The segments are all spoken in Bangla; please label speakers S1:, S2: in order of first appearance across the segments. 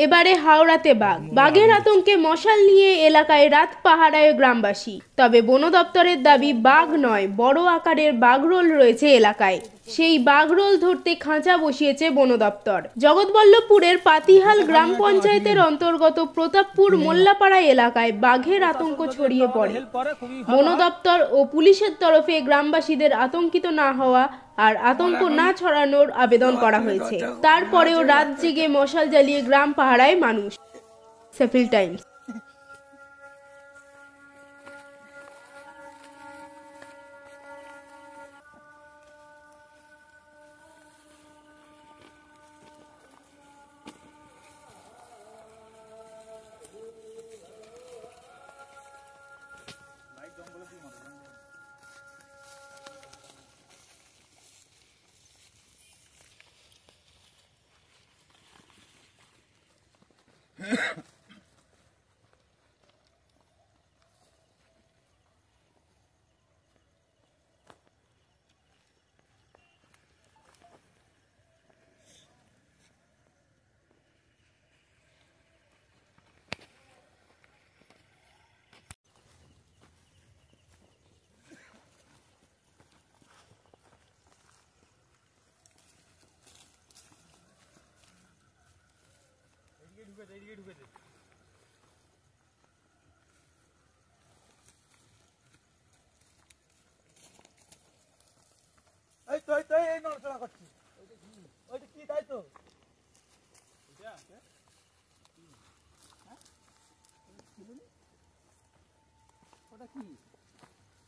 S1: এবারে হাওড়াতে বাঘের আতঙ্কে মশাল নিয়ে এলাকায় রাত পাহারায় গ্রামবাসী। তবে বন দপ্তরের দাবি বাঘ নয়, বড় আকারের বাঘরোল রয়েছে এলাকায়। সেই বাঘরোল ধরতে খাঁচা বসিয়েছে বন দপ্তর। জগৎবল্লভপুরের পাতিহাল গ্রাম পঞ্চায়েতের অন্তর্গত প্রতাপপুর মোল্লাপাড়া এলাকায় বাঘের আতঙ্ক ছড়িয়ে পড়ে। বন দপ্তর ও পুলিশের তরফে গ্রামবাসীদের আতঙ্কিত না হওয়া আর আতঙ্ক না ছড়ানোর আবেদন করা হয়েছে। তারপরেও রাত জেগে মশাল জ্বালিয়ে গ্রাম পাহারায় মানুষ। Sheffield Times.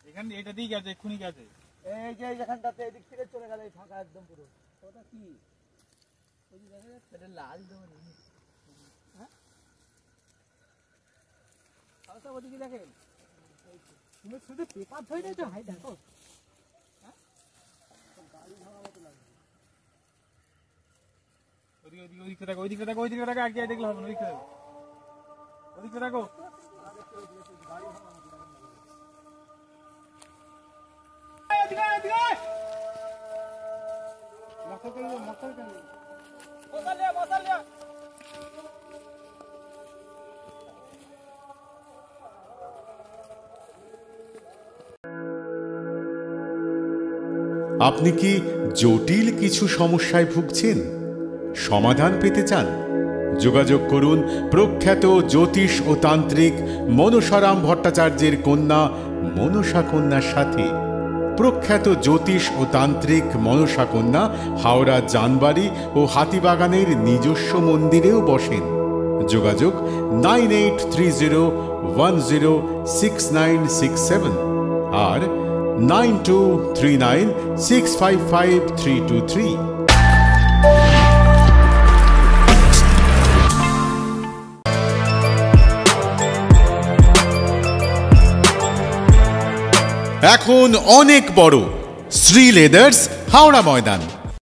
S2: এখানে এটা দিয়ে গেছে, এক্ষুনি গেছে।
S3: এই যে এখানটাতে এদিক থেকে চলে গেল, এই ফাঁকা একদম পুরো। ওটা কি? ওই যে দেখা যাচ্ছে এটা লাল দড়ি। হ্যাঁ, আচ্ছা ওদিকে দেখেন, তুমি শুধু পেপার ধরে নিয়েছো। হাই দেখো, হ্যাঁ গাড়ি ভাঙা মতো লাগে।
S2: ওদিকে দেখো, ওইদিকে দেখো, ওইদিকে দেখো। আগে দেখলে হবে না, ওইদিকে দেখো, ওইদিকে দেখো।
S3: গাড়ি ভাঙা মতো লাগে।
S4: আপনি কি জটিল কিছু সমস্যায় ভুগছেন, সমাধান পেতে চান? যোগাযোগ করুন প্রখ্যাত জ্যোতিষ ও তান্ত্রিক মনসারাম ভট্টাচার্যের কন্যা মনসা কন্যার সাথে। প্রখ্যাত জ্যোতিষ ও তান্ত্রিক মনসা কন্যা হাওড়া জানবাড়ি ও হাতিবাগানের নিজস্ব মন্দিরেও বসেন। যোগাযোগ 9830106967 আর 9239655323। এখন অনেক বড় শ্রী লেদার্স হাওড়া ময়দান।